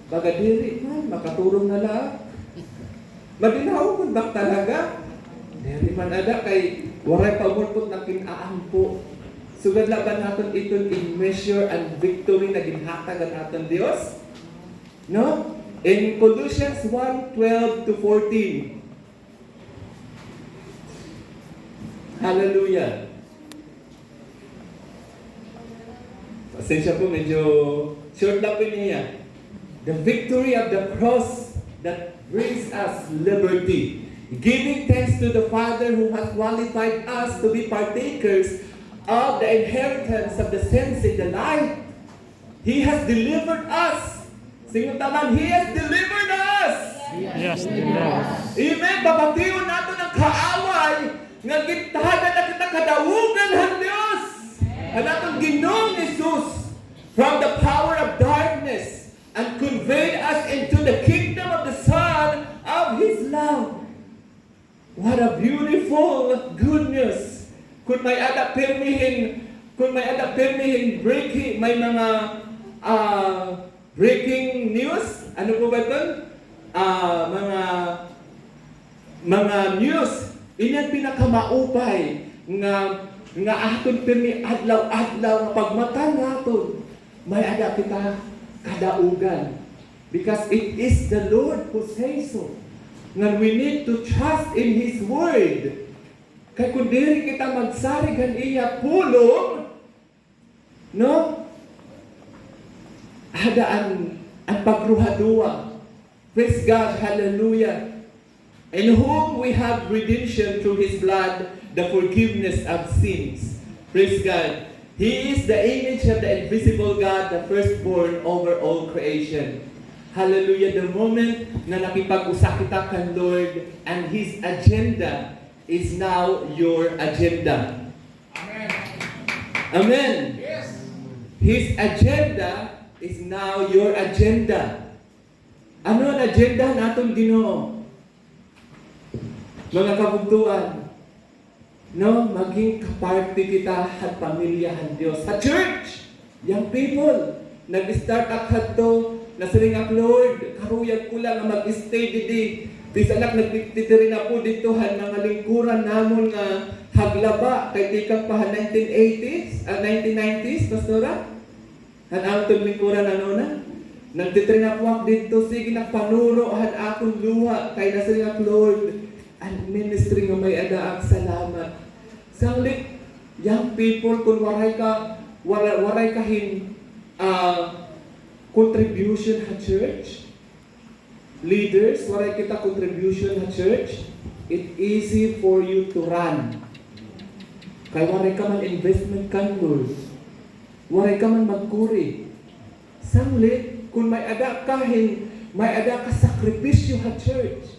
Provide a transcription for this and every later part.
Baga diri man, makaturong na lang. Madinaw kung bak talaga. Diri man ada kay waray pagulpot ng kinaampo. Sugad laban naton iton in measure and victory na ginhatag ang aton Dios. No? In Colossians 1:12 to 14. Hallelujah. Pasensya po, medyo short lang po niya. The victory of the cross that brings us liberty. Giving thanks to the Father who has qualified us to be partakers of the inheritance of the saints in the light. He has delivered us. Sino taman, He has delivered us. Yes, yes. Amen. Babatiyon nato ng kaaway nga gintahanan na kita kadaugan ng Diyos. Ang atong Ginoong Jesus from the power of darkness and conveyed us into the kingdom of the Son of His love. What a beautiful good news. Kung may permihin breaking, may mga breaking news, ano po ba ito? Mga news, iyan pinakamaupay nga aton pirmi adlaw-adlaw nga pagmata naton may ada kita kadaugan, because it is the Lord who says so. Nga we need to trust in His word. Kaya kung diri kita magsarigan iya pulong, no? Ada ang pagruhadua. Praise God, hallelujah. In whom we have redemption through His blood, the forgiveness of sins. Praise God. He is the image of the invisible God, the firstborn over all creation. Hallelujah. The moment na nakipag-usap kita kan Lord, and His agenda is now your agenda. Amen. Amen. Yes. His agenda is now your agenda. Ano ang agenda naton Ginoo? Mga kabugtuan, no, maging kaparty kita at pamilyahan Dios. Sa church, young people, nag-start up hadto, nasalingak Lord, karuyag ko lang nga mag-stay didi. Bisanak nagtitiri na po dito mga lingkuran namon nga haglaba kay tikang pa 1980s, 1990s, pastora? Atong lingkuran ano na? Nagtitiri na po dito, sige nagpanuro akong luha kay nasalingak Lord. Ang ministry nga may adaang salamat. Sanglit, young people, kung waray kahin contribution ha church, leaders, waray kita contribution ha church, it's easy for you to run. Kaya waray ka man investment kan Lord, waray ka man magkuri. Sanglit, kung may ada ka sakripisyo ha church,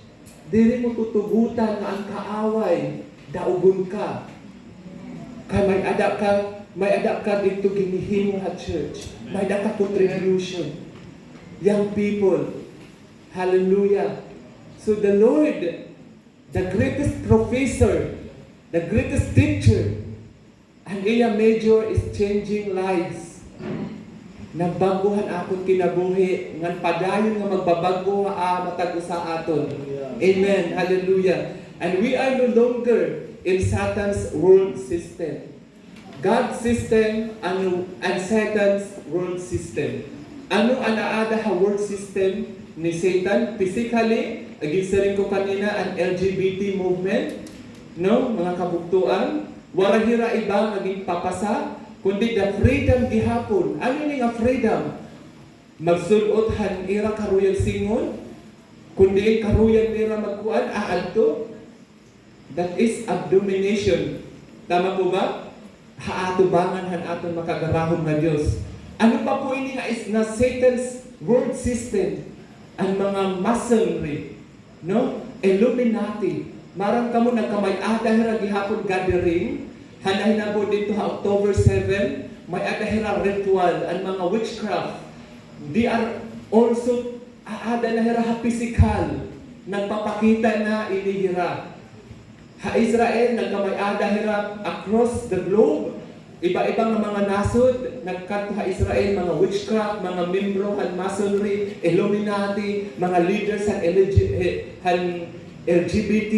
dili mo tutugutan nga ang kaaway, daugon ka. Kaya may ada ka dito ginihimo ha church. May ada ka contribution. Young people, hallelujah. So the Lord, the greatest professor, the greatest teacher, ang iya major is changing lives. Nagbaguhan akong kinabuhi, ngan padayon nga magbabago matag usa aton. Amen. Hallelujah. And we are no longer in Satan's world system. God's system and Satan's world system. Ano ang naada ha world system ni Satan? Physically, agisarin ko kanina ang LGBT movement, no? Mga kabuktuan, warahira iba naging papasa, kundi the freedom gihapon. Ano ni nga freedom? Magsulot han ira karuyan singon, kundi karuyan nira magkuan aalto. That is abomination. Tama po ba? Haatubangan han aton makagarahon nga Dios. Ano pa po ini nga is na Satan's world system? Ang mga masonry, no? Illuminati. Marang kamo nagkamay-ada hira gihapon gathering. Hanahin po dito ha October 7, may adahira ritual ang mga witchcraft. They are also aada na hira ha physical. Nagpapakita na inihira. Ha Israel nagkamay-ada hira across the globe. iba-ibang mga nasod, nagkanto ha Israel, mga witchcraft, mga membro han masonry, Illuminati, mga leaders han LGBT,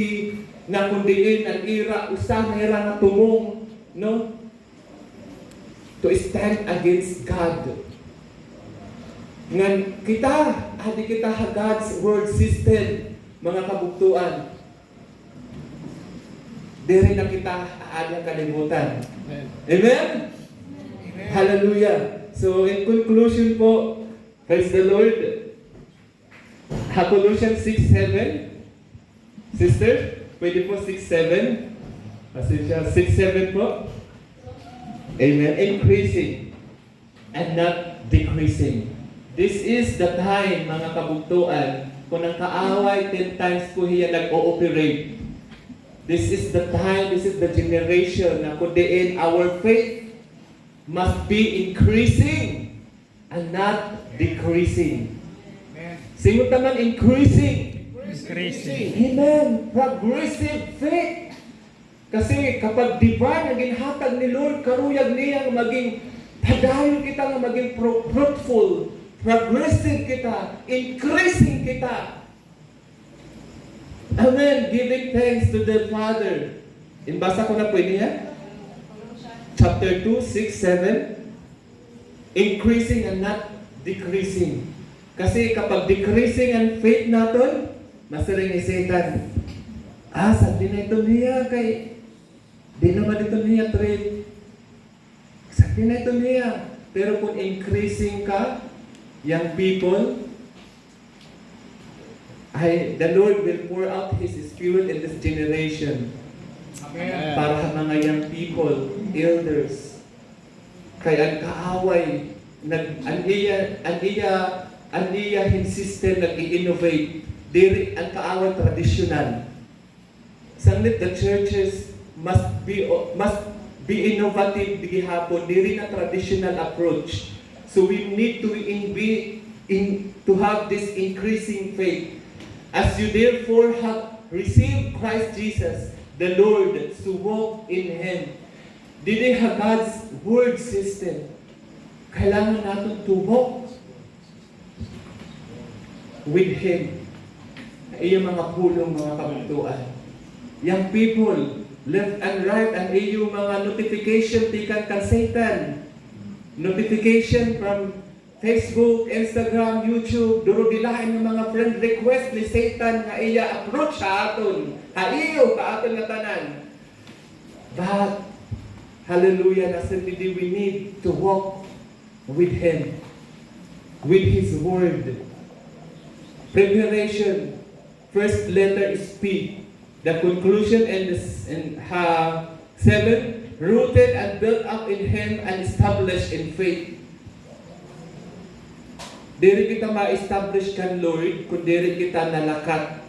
na kundiin ang ira, usa na ira na tumong, no? To stand against God. Ngan kita, hadi kita ha God's word system, mga kabuktuan. Diri na kita aadang kalimutan. Amen? Hallelujah. So in conclusion po, praise the Lord. Colossians 6:7. Sister, pwede po 6:7. Pasensya, 6:7 po. Amen. Increasing and not decreasing. This is the time, mga kabuktuan, kung ang kaaway 10 times po hiya nag-ooperate. This is the time, this is the generation na kundiin our faith must be increasing and not decreasing. Singo taman increasing. Increasing. Amen. Progressive faith. Kasi kapag divine ang ginhatag ni Lord, karuyag niya nga maging padayon kita nga maging fruitful, progressive kita, increasing kita. Amen. Giving thanks to the Father. Basa ko na pwede yan? Chapter 2, 6, 7. Increasing and not decreasing. Kasi kapag decreasing ang faith natin, masaring ni Satan. Sabi na ito niya kay di naman ito niya trade. Sabi na ito niya. Pero kung increasing ka, young people, the Lord will pour out His Spirit in this generation. Amen. Para sa mga young people, elders. Kaya ang kaaway, aniya insistent nag-i-innovate. Diri ang kaaway traditional. Sanglit the churches must be innovative gihapon, diri na traditional approach. So we need to have this increasing faith. As you therefore have received Christ Jesus, the Lord, to walk in Him. Dili ha God's word system. Kailangan natin to walk with Him. Iyong mga pulong, mga kabuntuan. Young people, left and right, ang iyong mga notification tikan kan Satan. Notification from Facebook, Instagram, YouTube, duro dilahin ng mga friend request ni Satan nga iya approach sa aton. Haiyo ka aton nga tanan. But, hallelujah, nasanti we need to walk with Him, with His Word. Preparation, first letter is P. The conclusion and 7, rooted and built up in Him and established in faith. Diri kita ma-establish kan Lord kung diri kita nalakat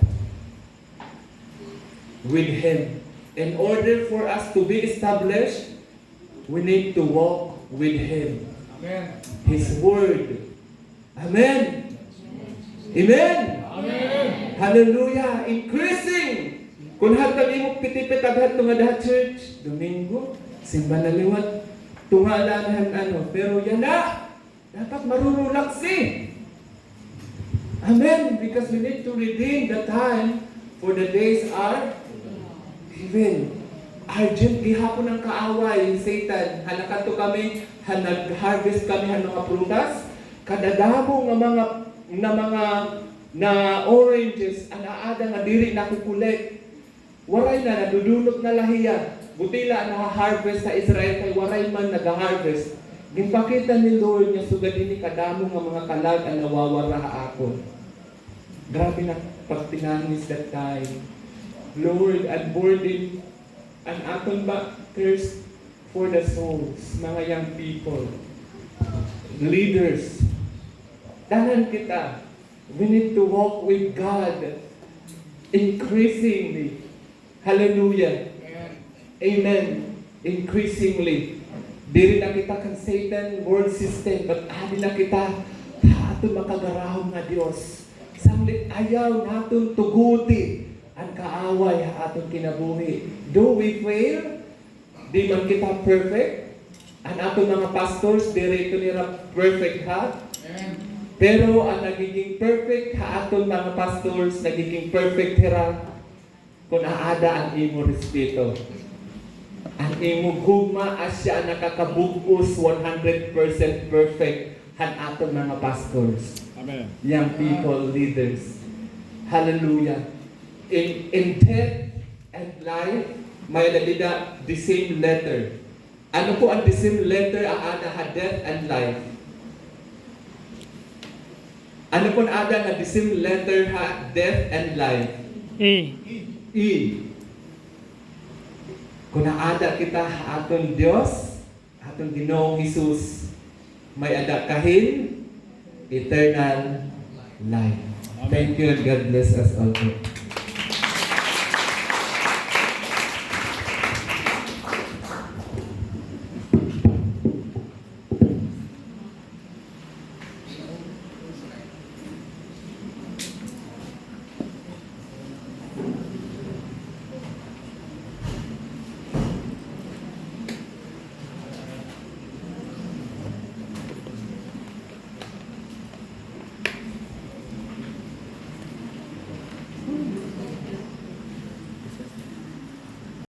with Him. In order for us to be established, we need to walk with Him. Amen. His Word. Amen. Amen. Amen. Hallelujah. Increasing. Kung hatag imo pitipit agad tunga dahat church, Domingo, simba na liwat, tungalahan pero yan na. Dapat marurulaksi. Amen. Because we need to redeem the time for the days are given. Urgent gihapon ang kaaway, Satan. Hanakanto kami, nag-harvest kami ng mga prutas. Kadadamo nga mga oranges, anaada nga diri nakukulit. Waray na, nadudulot na lahiya. Butila na-harvest sa Israel kay waray man nag-harvest. Ginpakita ni Lord nga sugad ini kadamo nga mga kalag ang nawawara akon. Grabe na pagtinangis that time. Lord, unburden ang aton ba thirst for the souls, mga young people, leaders. Tanan kita, we need to walk with God increasingly. Hallelujah. Amen. Increasingly. Diri na kita kan Satan world system, but adi na kita ato makagarahon nga Dios. Sanglit ayaw naton tuguti ang kaaway ha aton kinabuhi. Do we fail? Di man kita perfect? Ang ato mga pastors, dirito nila perfect ha. Amen. Pero ang nagiging perfect ha aton mga pastors, nagiging perfect hira kung aada ang imo respeto. Ang imo gugma asya nakakabugos 100% perfect han aton mga pastors. Amen. Young people, leaders. Hallelujah. In death and life, may nalida the same letter. Ano po ang the same letter ang ada ha death and life? Ano po ang ada nga the same letter ha death and life? E. E. Kung naada kita ha aton Dios, aton Ginoong Hesus, may ada kahin eternal life. Thank you and God bless us all.